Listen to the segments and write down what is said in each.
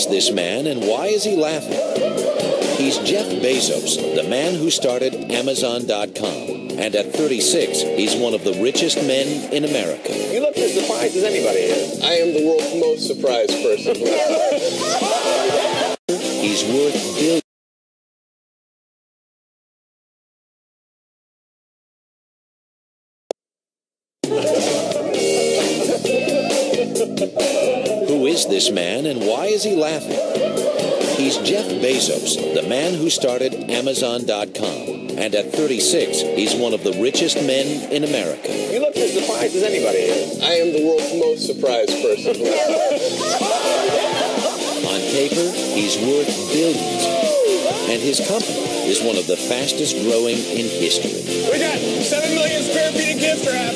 is this man and why is he laughing? He's Jeff Bezos, the man who started Amazon.com. And at 36, he's one of the richest men in America. You look as surprised as anybody is. I am the world's most surprised person. He's worth billions. Who is this man and why is he laughing? He's Jeff Bezos, the man who started Amazon.com. And at 36, he's one of the richest men in America. You look as surprised as anybody is. I am the world's most surprised person. On paper, he's worth billions. And his company is one of the fastest growing in history. We got 7 million square feet of gift wrap.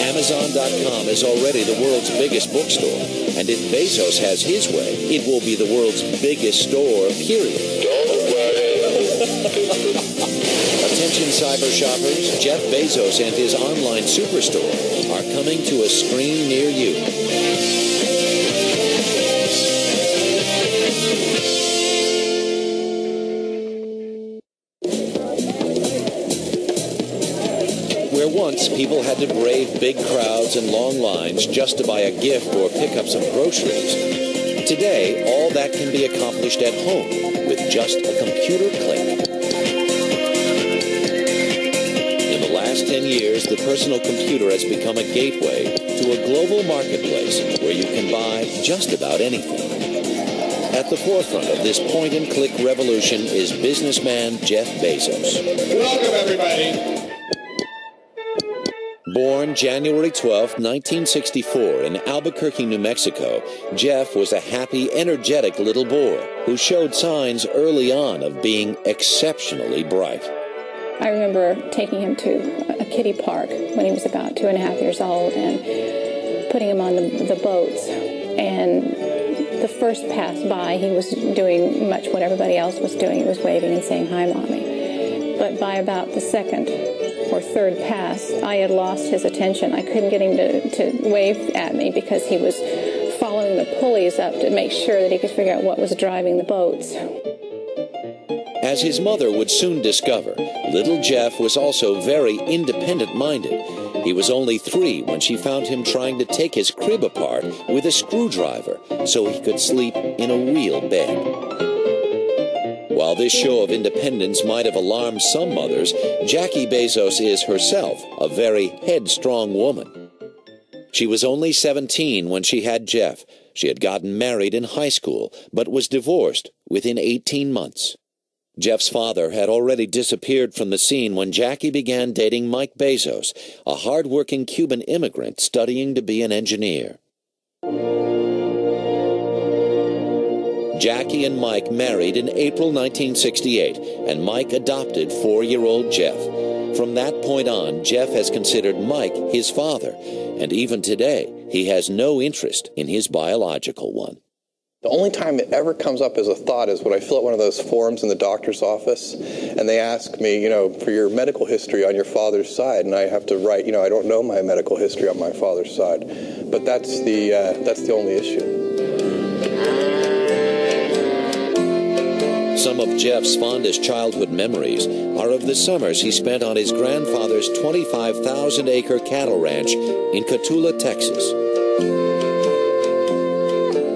Amazon.com is already the world's biggest bookstore. And if Bezos has his way, it will be the world's biggest store, period. Attention cyber shoppers, Jeff Bezos and his online superstore are coming to a screen near you. Where once people had to brave big crowds and long lines just to buy a gift or pick up some groceries, today all that can be accomplished at home with just a computer click. In the last 10 years, the personal computer has become a gateway to a global marketplace where you can buy just about anything. At the forefront of this point-and-click revolution is businessman Jeff Bezos. Welcome, everybody. Born January 12, 1964 in Albuquerque, New Mexico, Jeff was a happy, energetic little boy who showed signs early on of being exceptionally bright. I remember taking him to a kiddie park when he was about 2.5 years old and putting him on the boats. And the first pass by, he was doing much what everybody else was doing. He was waving and saying, "Hi, Mommy." But by about the second or third pass, I had lost his attention. I couldn't get him to wave at me because he was following the pulleys up to make sure that he could figure out what was driving the boats. As his mother would soon discover, little Jeff was also very independent-minded. He was only 3 when she found him trying to take his crib apart with a screwdriver so he could sleep in a real bed. While this show of independence might have alarmed some mothers, Jackie Bezos is herself a very headstrong woman. She was only 17 when she had Jeff. She had gotten married in high school, but was divorced within 18 months. Jeff's father had already disappeared from the scene when Jackie began dating Mike Bezos, a hard-working Cuban immigrant studying to be an engineer. Jackie and Mike married in April 1968, and Mike adopted 4-year-old Jeff. From that point on, Jeff has considered Mike his father, and even today, he has no interest in his biological one. The only time it ever comes up as a thought is when I fill out one of those forms in the doctor's office, and they ask me, for your medical history on your father's side, and I have to write, I don't know my medical history on my father's side. But that's the only issue. Some of Jeff's fondest childhood memories are of the summers he spent on his grandfather's 25,000-acre cattle ranch in Cotulla, Texas.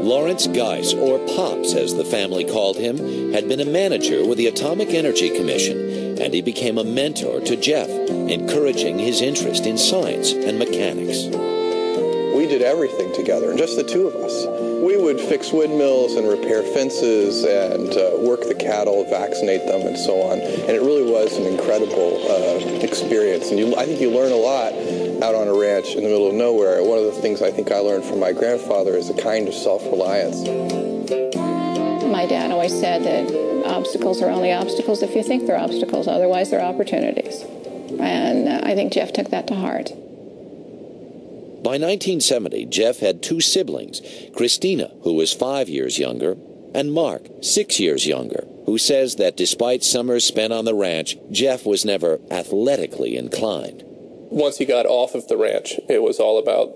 Lawrence Geis, or Pops as the family called him, had been a manager with the Atomic Energy Commission, and he became a mentor to Jeff, encouraging his interest in science and mechanics. We did everything together, just the two of us. We would fix windmills and repair fences and work the cattle, vaccinate them, and so on. And it really was an incredible experience. And I think you learn a lot out on a ranch in the middle of nowhere. One of the things I think I learned from my grandfather is a kind of self-reliance. My dad always said that obstacles are only obstacles if you think they're obstacles, otherwise they're opportunities. And I think Jeff took that to heart. By 1970, Jeff had 2 siblings, Christina, who was 5 years younger, and Mark, 6 years younger, who says that despite summers spent on the ranch, Jeff was never athletically inclined. once he got off of the ranch, it was all about,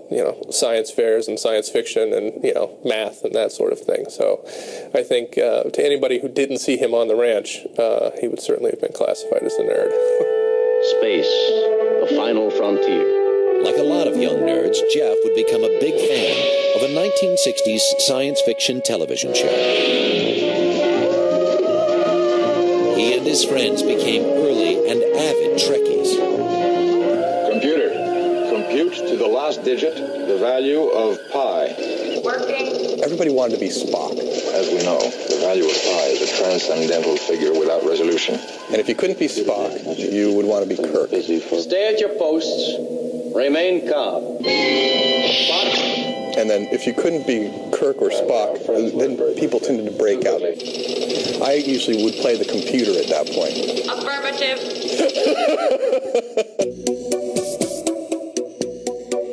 science fairs and science fiction and, math and that sort of thing. So I think to anybody who didn't see him on the ranch, he would certainly have been classified as a nerd. Space, the final frontier. Like a lot of young nerds, Jeff would become a big fan of a 1960s science fiction television show. He and his friends became early and avid Trekkies. Computer, compute to the last digit the value of pi. Working. Everybody wanted to be Spock. As we know, the value of pi is a transcendental figure without resolution. And if you couldn't be Spock, you would want to be Kirk. Stay at your posts. Remain calm. Spock. And then if you couldn't be Kirk or Spock, then people tended to break out. I usually would play the computer at that point. Affirmative.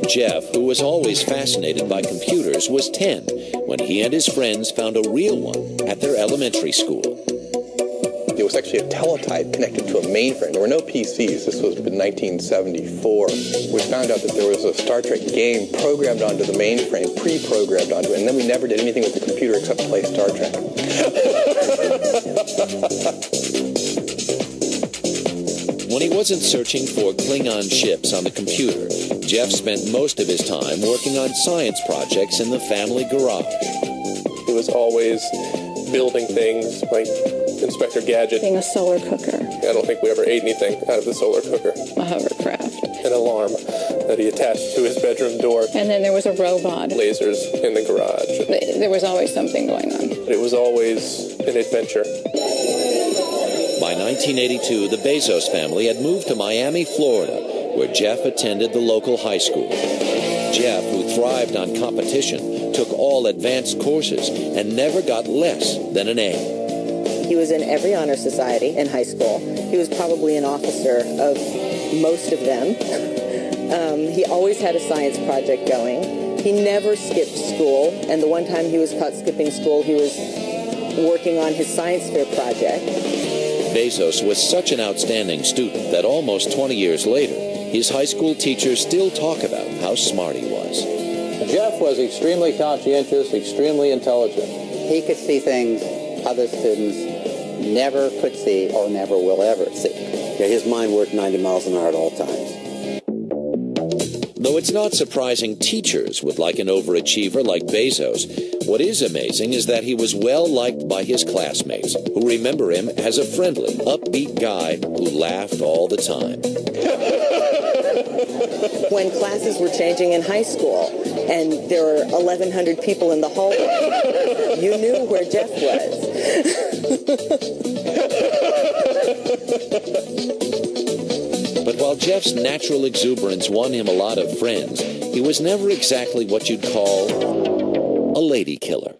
Jeff, who was always fascinated by computers, was 10 when he and his friends found a real one at their elementary school. It was actually a teletype connected to a mainframe. There were no PCs. This was in 1974. We found out that there was a Star Trek game programmed onto the mainframe, pre-programmed onto it, and then we never did anything with the computer except play Star Trek. When he wasn't searching for Klingon ships on the computer, Jeff spent most of his time working on science projects in the family garage. He was always building things like Inspector Gadget. Being a solar cooker. I don't think we ever ate anything out of the solar cooker. A hovercraft. An alarm that he attached to his bedroom door. And then there was a robot. Lasers in the garage. There was always something going on. It was always an adventure. By 1982, the Bezos family had moved to Miami, Florida, where Jeff attended the local high school. Jeff, who thrived on competition, took all advanced courses and never got less than an A. He was in every honor society in high school. He was probably an officer of most of them. He always had a science project going. He never skipped school, and the one time he was caught skipping school, he was working on his science fair project. Bezos was such an outstanding student that almost 20 years later, his high school teachers still talk about how smart he was. Jeff was extremely conscientious, extremely intelligent. He could see things other students never could see or never will ever see. Yeah, his mind worked 90 miles an hour at all times. Though it's not surprising teachers would like an overachiever like Bezos, what is amazing is that he was well liked by his classmates, who remember him as a friendly, upbeat guy who laughed all the time. When classes were changing in high school and there were 1,100 people in the hallway, you knew where Jeff was. But while Jeff's natural exuberance won him a lot of friends, he was never exactly what you'd call a lady killer.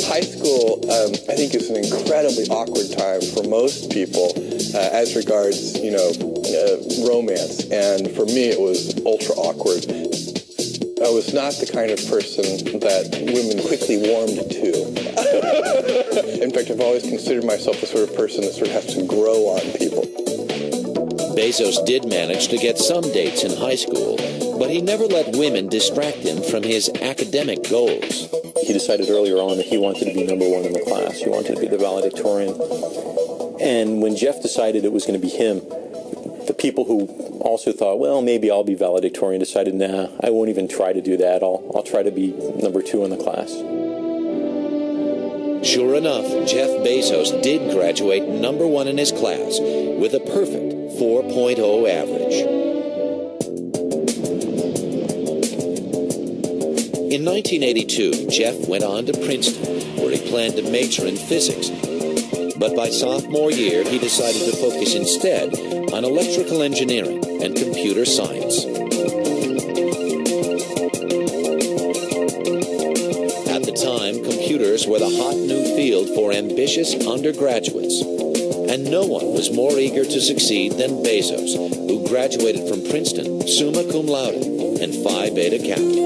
High school, I think, is an incredibly awkward time for most people as regards, romance. And for me, it was ultra awkward. I was not the kind of person that women quickly warmed to. In fact, I've always considered myself the sort of person that sort of has to grow on people. Bezos did manage to get some dates in high school, but he never let women distract him from his academic goals. He decided earlier on that he wanted to be number one in the class. He wanted to be the valedictorian. And when Jeff decided it was going to be him, the people who also thought, well, maybe I'll be valedictorian, decided, nah, I won't even try to do that. I'll try to be number two in the class. Sure enough, Jeff Bezos did graduate number one in his class with a perfect 4.0 average. In 1982, Jeff went on to Princeton, where he planned to major in physics. But by sophomore year, he decided to focus instead on electrical engineering and computer science. At the time, computers were the hot new field for ambitious undergraduates. And no one was more eager to succeed than Bezos, who graduated from Princeton summa cum laude and Phi Beta Kappa.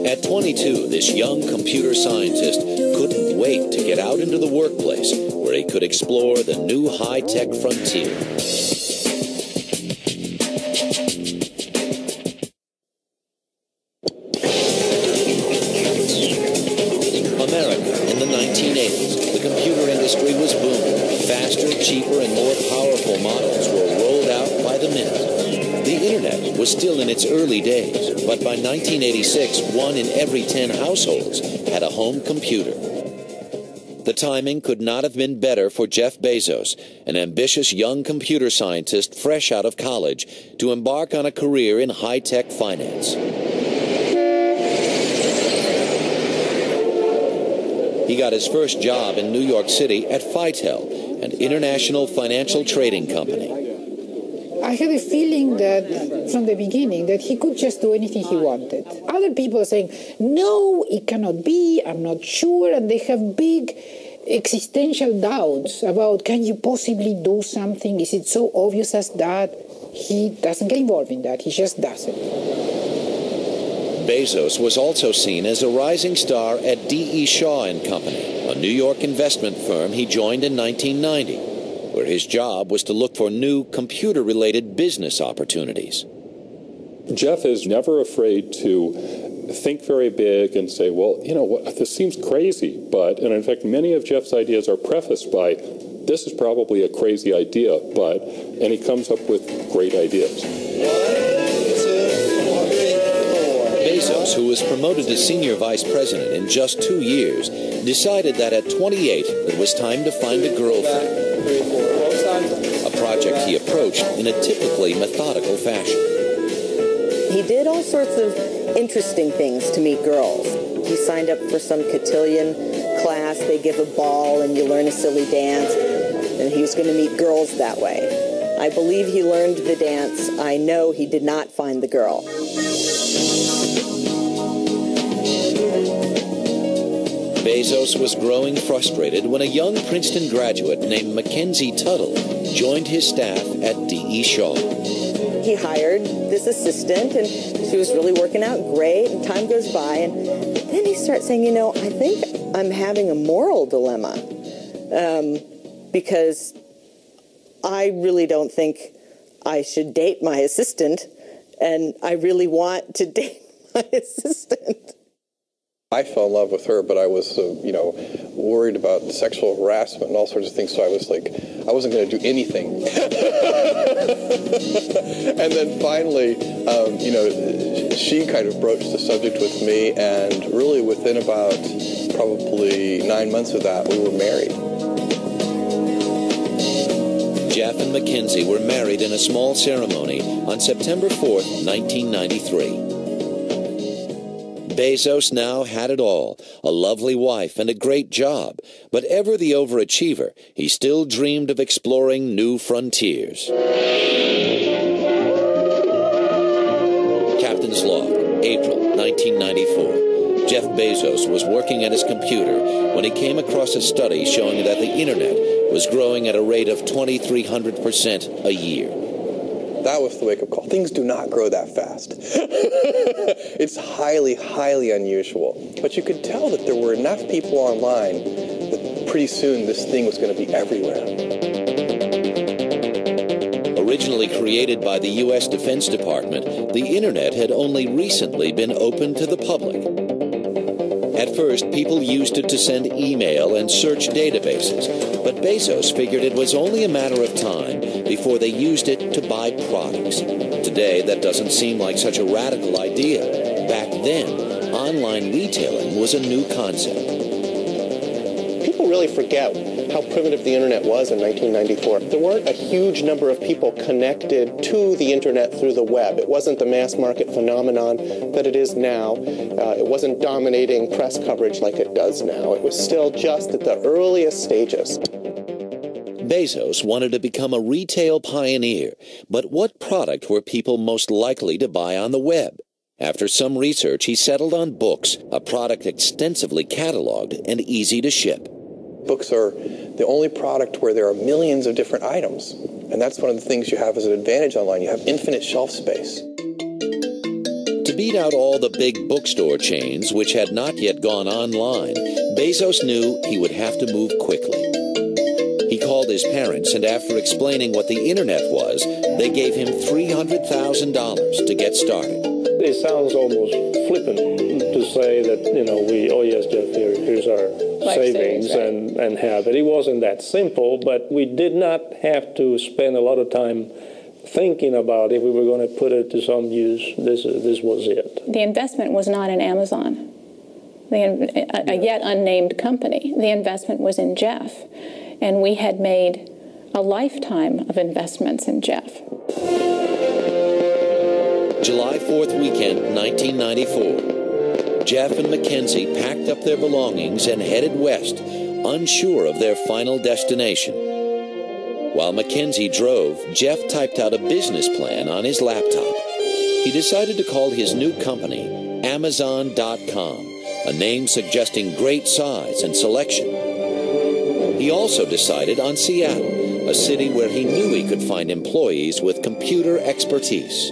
At 22, this young computer scientist couldn't wait to get out into the workplace, where he could explore the new high-tech frontier. America in the 1980s, the computer industry was booming. Faster, cheaper, and more powerful models were rolled out by the minute. The internet was still in its early days, but by 1986, 1 in every 10 households had a home computer. The timing could not have been better for Jeff Bezos, an ambitious young computer scientist fresh out of college, to embark on a career in high-tech finance. He got his first job in New York City at FITEL, an international financial trading company. I had a feeling that from the beginning that he could just do anything he wanted. Other people are saying, no, it cannot be, I'm not sure, and they have big existential doubts about, can you possibly do something? Is it so obvious as that? He doesn't get involved in that, he just does it. Bezos was also seen as a rising star at D.E. Shaw & Company, a New York investment firm he joined in 1990, where his job was to look for new computer-related business opportunities. Jeff is never afraid to think very big and say, well, you know what, this seems crazy, but, and in fact, many of Jeff's ideas are prefaced by, this is probably a crazy idea, but, and he comes up with great ideas. Bezos, who was promoted to senior vice president in just 2 years, decided that at 28 it was time to find a girlfriend. A project he approached in a typically methodical fashion. He did all sorts of interesting things to meet girls. He signed up for some cotillion class. They give a ball and you learn a silly dance. And he was going to meet girls that way. I believe he learned the dance. I know he did not find the girl. Bezos was growing frustrated when a young Princeton graduate named Mackenzie Tuttle joined his staff at D.E. Shaw. He hired this assistant, and she was really working out great, and time goes by, and then he starts saying, you know, I think I'm having a moral dilemma, because I really don't think I should date my assistant, and I really want to date my assistant. I fell in love with her, but I was, worried about sexual harassment and all sorts of things, so I was like, I wasn't going to do anything. And then finally, she kind of broached the subject with me, and really within about probably 9 months of that, we were married. Jeff and Mackenzie were married in a small ceremony on September 4th, 1993. Bezos now had it all, a lovely wife and a great job, but ever the overachiever, he still dreamed of exploring new frontiers. Captain's log, April 1994. Jeff Bezos was working at his computer when he came across a study showing that the internet was growing at a rate of 2,300% a year. That was the wake-up call. Things do not grow that fast. It's highly, highly unusual. But you could tell that there were enough people online that pretty soon this thing was going to be everywhere. Originally created by the U.S. Defense Department, the internet had only recently been opened to the public. At first, people used it to send email and search databases, but Bezos figured it was only a matter of time before they used it to buy products. Today, that doesn't seem like such a radical idea. Back then, online retailing was a new concept. People really forget how primitive the internet was in 1994. There weren't a huge number of people connected to the internet through the web. It wasn't the mass market phenomenon that it is now. It wasn't dominating press coverage like it does now. It was still just at the earliest stages. Bezos wanted to become a retail pioneer, but what product were people most likely to buy on the web? After some research, he settled on books, a product extensively cataloged and easy to ship. Books are the only product where there are millions of different items, and that's one of the things you have as an advantage online. You have infinite shelf space. To beat out all the big bookstore chains, which had not yet gone online, Bezos knew he would have to move quickly. called his parents, and after explaining what the internet was, they gave him $300,000 to get started. It sounds almost flippant to say that, oh yes, Jeff, here's our savings and have it. It wasn't that simple, but we did not have to spend a lot of time thinking about if we were going to put it to some use. This was it. The investment was not in Amazon, a yet unnamed company. The investment was in Jeff, and we had made a lifetime of investments in Jeff. July 4th weekend, 1994. Jeff and Mackenzie packed up their belongings and headed west, unsure of their final destination. While Mackenzie drove, Jeff typed out a business plan on his laptop. He decided to call his new company Amazon.com, a name suggesting great size and selection. He also decided on Seattle, a city where he knew he could find employees with computer expertise.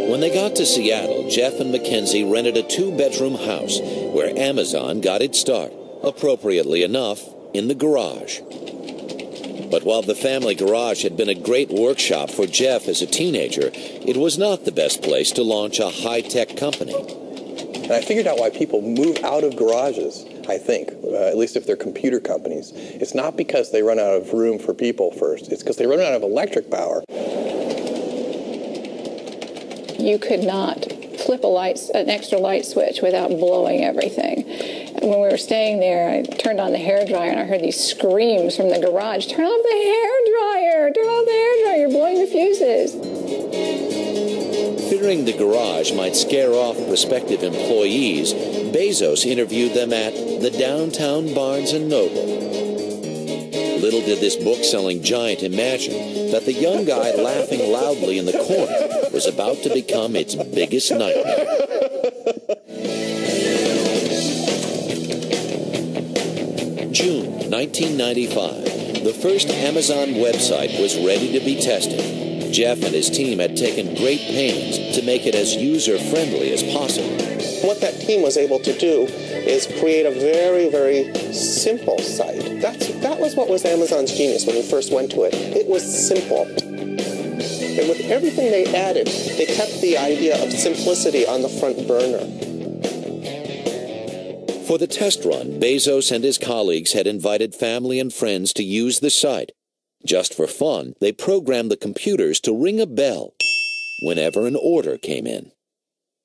When they got to Seattle, Jeff and Mackenzie rented a 2-bedroom house where Amazon got its start, appropriately enough, in the garage. But while the family garage had been a great workshop for Jeff as a teenager, it was not the best place to launch a high-tech company. And I figured out why people move out of garages, I think, at least if they're computer companies. It's not because they run out of room for people first. It's because they run out of electric power. You could not flip an extra light switch without blowing everything. When we were staying there, I turned on the hairdryer and I heard these screams from the garage, "Turn off the hairdryer! Turn off the hairdryer! You're blowing the fuses!" Fearing the garage might scare off prospective employees, Bezos interviewed them at the downtown Barnes & Noble. Little did this book-selling giant imagine that the young guy laughing loudly in the corner was about to become its biggest nightmare. June 1995. The first Amazon website was ready to be tested. Jeff and his team had taken great pains to make it as user-friendly as possible. What that team was able to do is create a very, very simple site. That was what was Amazon's genius when we first went to it. It was simple. And with everything they added, they kept the idea of simplicity on the front burner. For the test run, Bezos and his colleagues had invited family and friends to use the site. Just for fun, they programmed the computers to ring a bell whenever an order came in.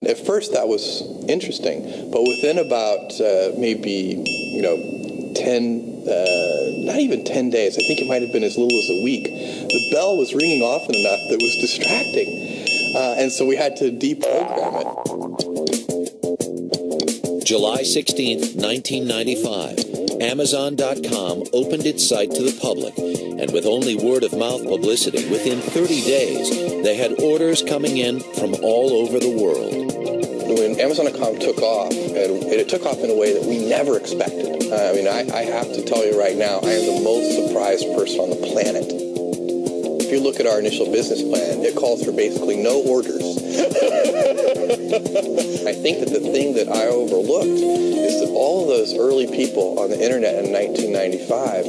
At first that was interesting, but within about maybe 10, not even 10 days, I think it might have been as little as a week, the bell was ringing often enough that it was distracting, and so we had to deprogram it. July 16th, 1995, Amazon.com opened its site to the public, and with only word-of-mouth publicity, within 30 days, they had orders coming in from all over the world. When Amazon.com took off, and it took off in a way that we never expected. I have to tell you right now, I am the most surprised person on the planet. If you look at our initial business plan, it calls for basically no orders. I think that the thing that I overlooked is that all of those early people on the internet in 1995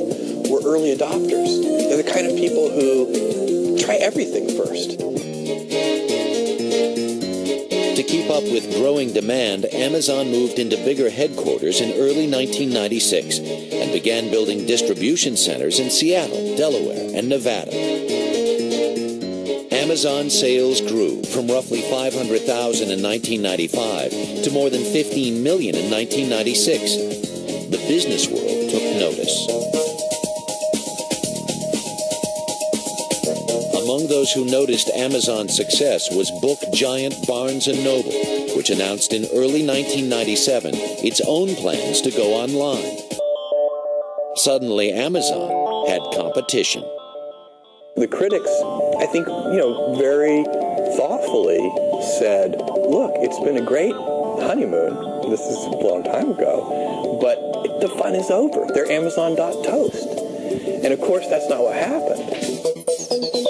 were early adopters. They're the kind of people who try everything first. To keep up with growing demand, Amazon moved into bigger headquarters in early 1996 and began building distribution centers in Seattle, Delaware, and Nevada. Amazon sales grew from roughly 500,000 in 1995 to more than 15 million in 1996. The business world took notice. Among those who noticed Amazon's success was book giant Barnes & Noble, which announced in early 1997 its own plans to go online. Suddenly, Amazon had competition. The critics, I think, very thoughtfully said, look, it's been a great honeymoon. This is a long time ago. But the fun is over. They're Amazon.toast. And of course, that's not what happened.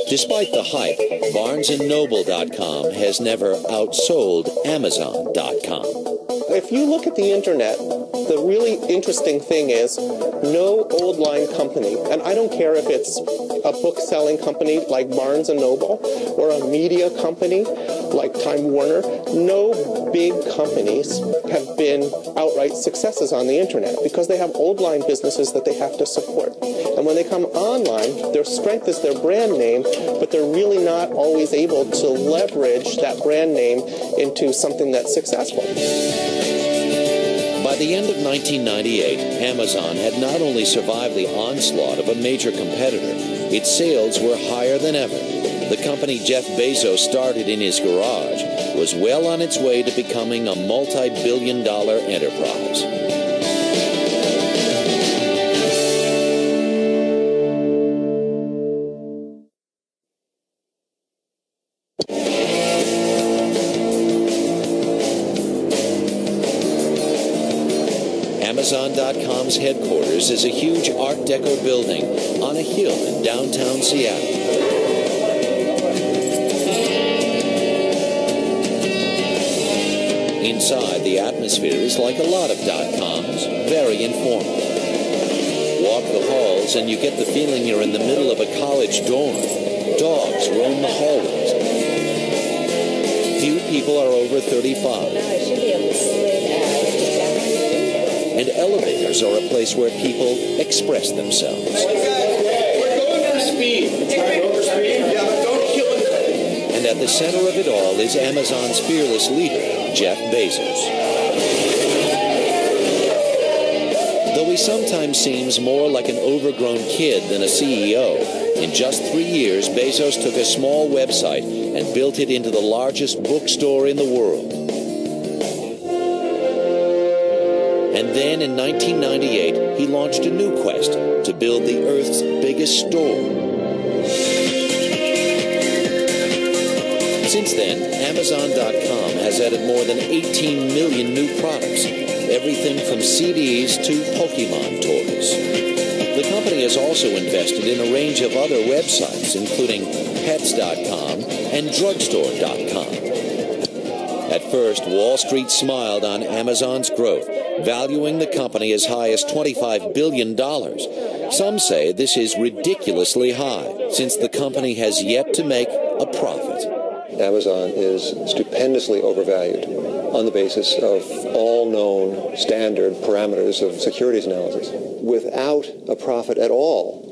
Despite the hype, BarnesandNoble.com has never outsold Amazon.com. If you look at the internet, the really interesting thing is no old line company, and I don't care if it's a book-selling company like Barnes & Noble or a media company like Time Warner, no big companies have been outright successes on the internet because they have old line businesses that they have to support. And when they come online, their strength is their brand name, but they're really not always able to leverage that brand name into something that's successful. By the end of 1998, Amazon had not only survived the onslaught of a major competitor, its sales were higher than ever. The company Jeff Bezos started in his garage was well on its way to becoming a multi-billion-dollar enterprise. Amazon.com's headquarters is a huge Art Deco building on a hill in downtown Seattle. Inside, the atmosphere is like a lot of .coms, very informal. Walk the halls and you get the feeling you're in the middle of a college dorm. Dogs roam the hallways. Few people are over 35. And elevators are a place where people express themselves. We're going over speed. Over speed? Yeah, but don't kill it. And at the center of it all is Amazon's fearless leader, Jeff Bezos. Though he sometimes seems more like an overgrown kid than a CEO, in just 3 years, Bezos took a small website and built it into the largest bookstore in the world. And then in 1998, he launched a new quest to build the Earth's biggest store. Since then, Amazon.com has added more than 18 million new products, everything from CDs to Pokemon toys. The company has also invested in a range of other websites, including Pets.com and Drugstore.com. At first, Wall Street smiled on Amazon's growth, valuing the company as high as $25 billion. Some say this is ridiculously high, since the company has yet to make a profit. Amazon is stupendously overvalued on the basis of all known standard parameters of securities analysis. Without a profit at all,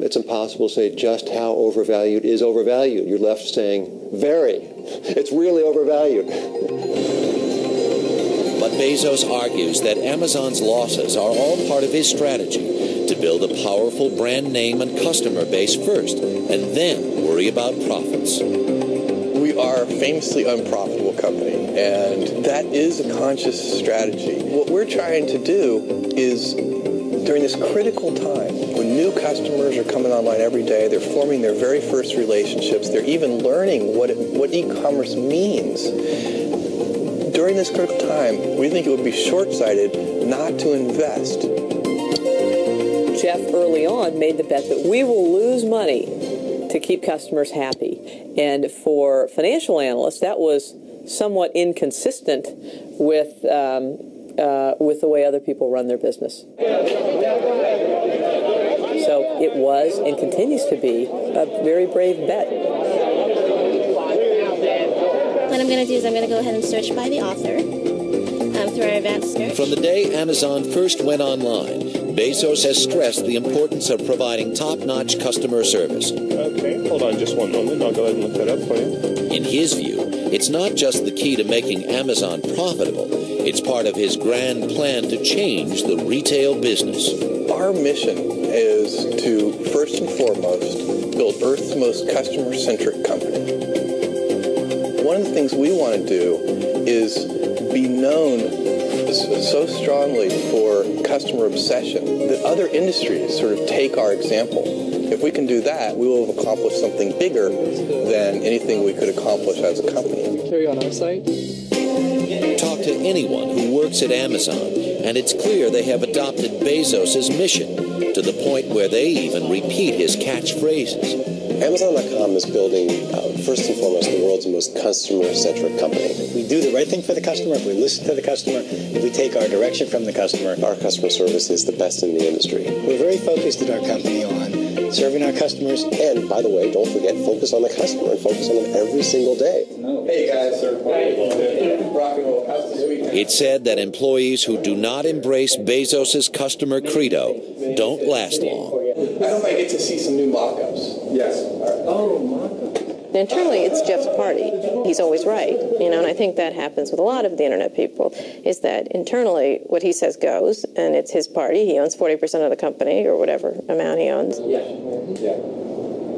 it's impossible to say just how overvalued is overvalued. You're left saying, very. It's really overvalued. But Bezos argues that Amazon's losses are all part of his strategy to build a powerful brand name and customer base first, and then worry about profits. We are a famously unprofitable company, and that is a conscious strategy. What we're trying to do is, during this critical time, when new customers are coming online every day, they're forming their very first relationships, they're even learning what e-commerce means. During this critical time, we think it would be short-sighted not to invest. Jeff early on made the bet that we will lose money to keep customers happy. And for financial analysts, that was somewhat inconsistent with the way other people run their business. So it was and continues to be a very brave bet. What I'm going to do is I'm going to go ahead and search by the author through our advanced search. From the day Amazon first went online, Bezos has stressed the importance of providing top-notch customer service. Okay, hold on just one moment. I'll go ahead and look that up for you. In his view, it's not just the key to making Amazon profitable, it's part of his grand plan to change the retail business. Our mission is to, first and foremost, build Earth's most customer-centric company. One of the things we want to do is be known so strongly for customer obsession that other industries sort of take our example. If we can do that, we will have accomplished something bigger than anything we could accomplish as a company. Carry on our site. Talk to anyone who works at Amazon, and it's clear they have adopted Bezos' mission to the point where they even repeat his catchphrases. Amazon.com is building, first and foremost, the world's most customer-centric company. If we do the right thing for the customer, if we listen to the customer, if we take our direction from the customer. Our customer service is the best in the industry. We're very focused at our company on serving our customers. And, by the way, don't forget, focus on the customer and focus on them every single day. Hey, guys. Rock and roll. How's this weekend? It's said that employees who do not embrace Bezos' customer credo don't last long. I hope I get to see some new mock-ups. Yes. Oh, mock-ups. Internally, it's Jeff's party. He's always right, and I think that happens with a lot of the internet people, is that internally what he says goes, and it's his party. He owns 40% of the company, or whatever amount he owns. Yeah.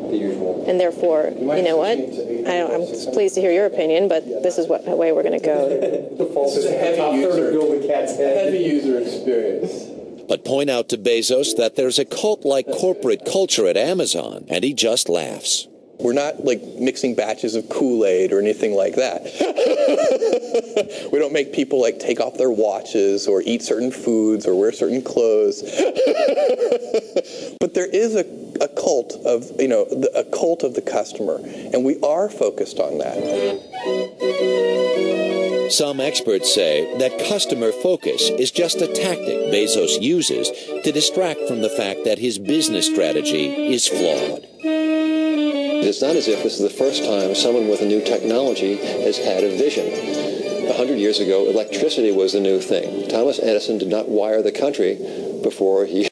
The usual. And therefore, you know what? I'm pleased to hear your opinion, but this is the way we're going to go. This is a heavy user experience. But point out to Bezos that there's a cult-like corporate culture at Amazon, and he just laughs. We're not like mixing batches of Kool-Aid or anything like that. We don't make people like take off their watches or eat certain foods or wear certain clothes. But there is a cult of, a cult of the customer, and we are focused on that. Some experts say that customer focus is just a tactic Bezos uses to distract from the fact that his business strategy is flawed. It's not as if this is the first time someone with a new technology has had a vision. 100 years ago, electricity was the new thing. Thomas Edison did not wire the country before he